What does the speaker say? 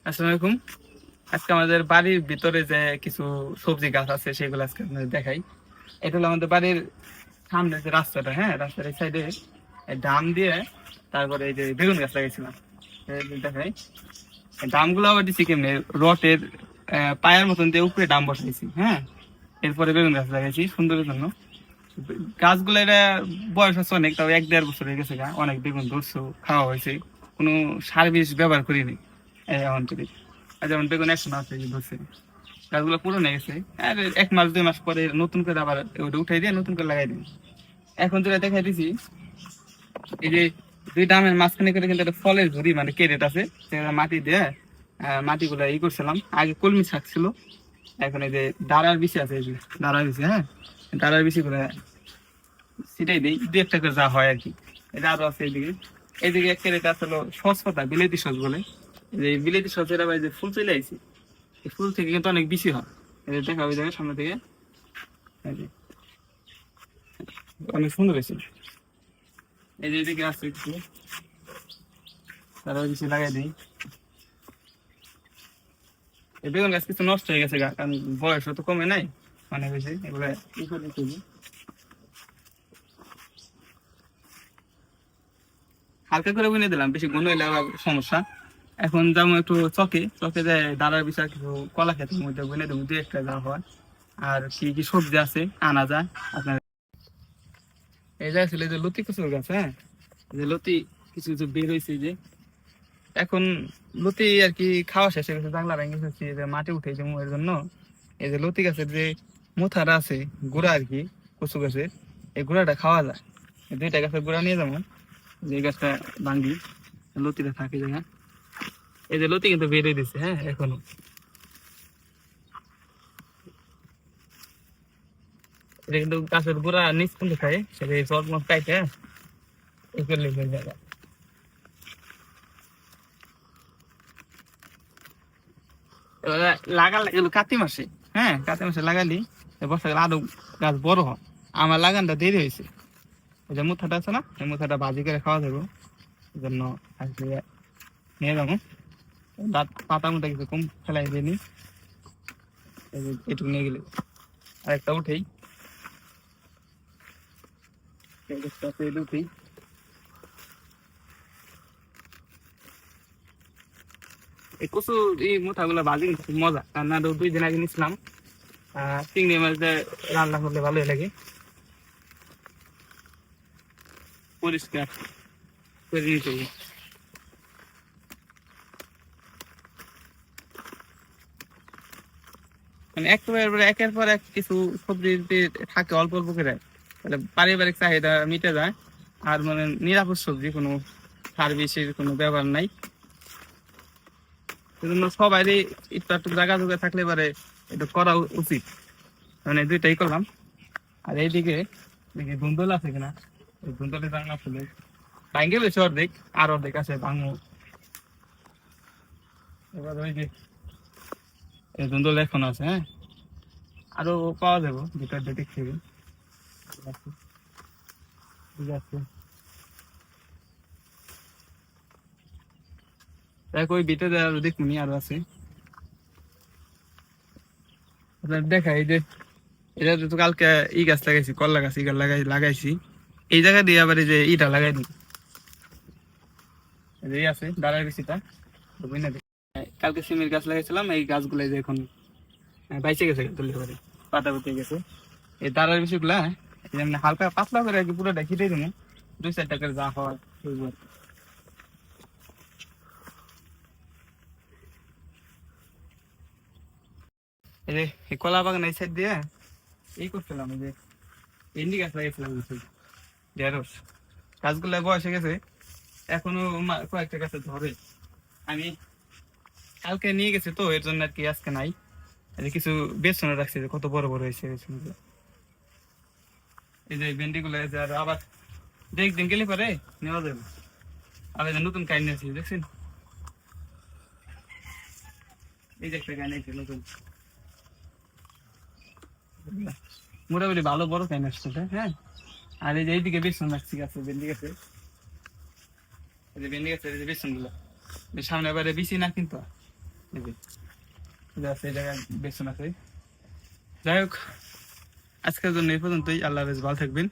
আসসালামু আলাইকুম। আজকে আমাদের বাড়ির ভিতরে যে কিছু সবজি গাছ আছে সেগুলো আজকে আপনাদের দেখাই। এটা হলো আমাদের বাড়ির সামনে যে রাস্তাটা, হ্যাঁ, রাস্তার এই সাইডে ডাম দিয়ে তারপরে এই যে বেগুন গাছ লাগাইছিলাম। এই যে দেখাই, এই ডামগুলো আবার দিচ্ছি কেমনি রটের পায়ের মতন দিয়ে উপরে ডাম বসাইছি, হ্যাঁ। এরপরে বেগুন গাছ লাগাইছি সুন্দরের জন্য। গাছগুলো এটা বয়স হচ্ছে অনেক, তাও 1-1.5 বছর হয়ে গেছে, অনেক বেগুন ধরছে, খাওয়া হয়েছে, কোনো সার বিষ ব্যবহার করিনি এখন থেকে। আর যেমন বেগুন এখন আছে এই যে ধরছে, গাছগুলো পুরো নিয়ে গেছে। আর 1 মাস 2 মাস পরে নতুন করে আবার ওটা উঠাই দিয়ে নতুন করে লাগাই দিই। এখন যেটা দেখাই দিছি, এই যে দুই ডামের মাঝখানে করে কিন্তু একটা ফলের ঝুড়ি মানে কেরেট আছে, সেটা মাটি দিয়ে মাটিগুলো করছিলাম। আগে কলমি শাক ছিল, এখন এই যে দাঁড়ার বিচি আছে, এই যে দাঁড়ার বিচি, হ্যাঁ, দাঁড়ার বিচি করে সেটাই দিই, দু একটা করে যা হয় আর কি। এটা আরো আছে এইদিকে। এইদিকে একটা রেট আছে হলো সস পাতা, বিলেতি সস বলে। এই যে বিলেতি সস এর আবার যে ফুল চলে আইছে, এই ফুল থেকে কিন্তু অনেক বেশি হয়। এই যে দেখা ওই জায়গায় সামনে থেকে, এই যে অনেক সুন্দর হয়েছে। এই যে এদিকে আছে কিছু, তারা বেশি লাগাই দিই। এই বেগুন গাছ কিছু নষ্ট হয়ে গেছে কারণ বয়স তো কমে নাই, অনেক বেশি। এগুলো ই করে দিতে, হালকা করে বুনে দিলাম, বেশি ঘন হইলে আবার সমস্যা। এখন যেমন একটু চকে চকে যায় দাঁড়ার বিষয় কিছু কলা খেতের মধ্যে বুনে দেবো, দু একটা যা হয়। আর কি কি সবজি আছে আনা যায় আপনার। এই যে আসলে যে লতি কচুর গাছ, হ্যাঁ, এই যে লতি কিছু কিছু বের হয়েছে যে এখন। লতি আর কি খাওয়া শেষ হয়ে গেছে, জাংলা ভেঙে ফেলছি, যে মাটি উঠে যে এর জন্য। এই যে লতি গাছের যে মুথারা আছে, গুড়া আর কি, কচু গাছের, এই গুড়াটা খাওয়া যায়। এই দুইটা গাছের গুড়া নিয়ে যাবো, যে গাছটা ভাঙ্গি, লতিটা থাকে জায়গা। এই যে লতি কিন্তু বেরিয়ে দিচ্ছে, হ্যাঁ, এখনো। এটা কিন্তু গাছের গোড়া নিচ পর্যন্ত খায়, সেটা জল মত খাইতে এই করলে হয়ে যাবে। এবার লাগালে এগুলো কার্তিক মাসে, হ্যাঁ, কার্তিক মাসে লাগালি বর্ষাকালে আরো গাছ বড় হয়। আমার লাগানটা দেরি হয়েছে। ওই যে মুথাটা আছে না, এই মুথাটা ভাজি করে খাওয়া যাবে, এই জন্য আজকে নিয়ে যাবো। দাঁত পাতা মুটা কিছু কম ফেলাই দিয়ে নি, এই যে এটুকু নিয়ে গেলে আরেকটা উঠেই উঠেই। এই কচু এই মুঠাগুলো ভাজি কিন্তু খুব মজা, কারণ আরো 2 দিন আগে নিছিলাম। চিংড়ি মাছ দিয়ে রান্না করলে ভালোই লাগে। পরিষ্কার করে নিতে হবে। মানে একের পর এক কিছু সবজি যদি থাকে অল্প অল্প করে, তাহলে পারিবারিক চাহিদা মিটে যায়। আর মানে নিরাপদ সবজি, কোনো সার বিষের কোনো ব্যবহার নাই। সেজন্য সবারই একটু একটু জায়গা জোগা থাকলে পারে এটা করা উচিত। মানে দুইটাই করলাম। আর এইদিকে দেখি ধুন্দল আছে কিনা, এই ধুন্দলের রান্না ফুলে ভাঙ্গে বেশি অর্ধেক, আর অর্ধেক আছে ভাঙবো। এবার ওই যে এই ধুন্দল এখন আছে, হ্যাঁ, আরো পাওয়া যাবো ভিতর দিয়ে দেখতে হবে। ঠিক আছে, দেখ ওই ভিতরে আরো দেখুনি আরো আছে। আপনার দেখা এই যে এটা তো কালকে ই গাছ লাগাইছি, কলা গাছ, ই গাছ লাগাইছি। এই জায়গা দিয়ে আবার এই যে ইটা লাগাই দিই, এই যে আছে দাঁড়ার বেশিটা বুঝলি। কালকে সিমের গাছ লাগাইছিলাম, এই গাছগুলো যে এখন বাইচে গেছে, তুলতে পারে পাতা উঠে গেছে। এই দাঁড়ার বেশি গুলা যেমন হালকা পাতলা করে আর কি পুরোটা খিটে দেবো, 2-4 টাকার যা হয়। এই যে এই কলা বাগান এই সাইড দিয়ে এই করছিলাম, এই যে ভেন্ডি গাছ লাগাইছিলাম, ঢেঁড়স। গাছগুলো বয়স হয়ে গেছে, এখনো কয়েকটা গাছে ধরে। আমি কালকে নিয়ে গেছি তো, এর জন্য আর কি আজকে নাই। এই যে কিছু বেসনে রাখছি, যে কত বড় বড় হয়েছে বেসনগুলো। এই যে ভেন্ডি গুলো আর আবার দিন গেলে পরে নেওয়া যাবে। আর এই যে নতুন কাইন নিয়েছি দেখছেন, এই যে একটা কাইন আছে নতুন, মোটামুটি ভালো বড় কাইন আসছে, হ্যাঁ। আর এই যে এইদিকে বেসন রাখছি গাছে, ভেন্ডি গাছে, এই যে ভেন্ডি গাছের এই যে বেসন গুলো সামনে এবারে বেশি না কিন্তু এই যে এই জায়গায় বেসন আছে। যাই হোক, আজকের জন্য এই পর্যন্তই। আল্লাহ হাফেজ, ভালো থাকবেন।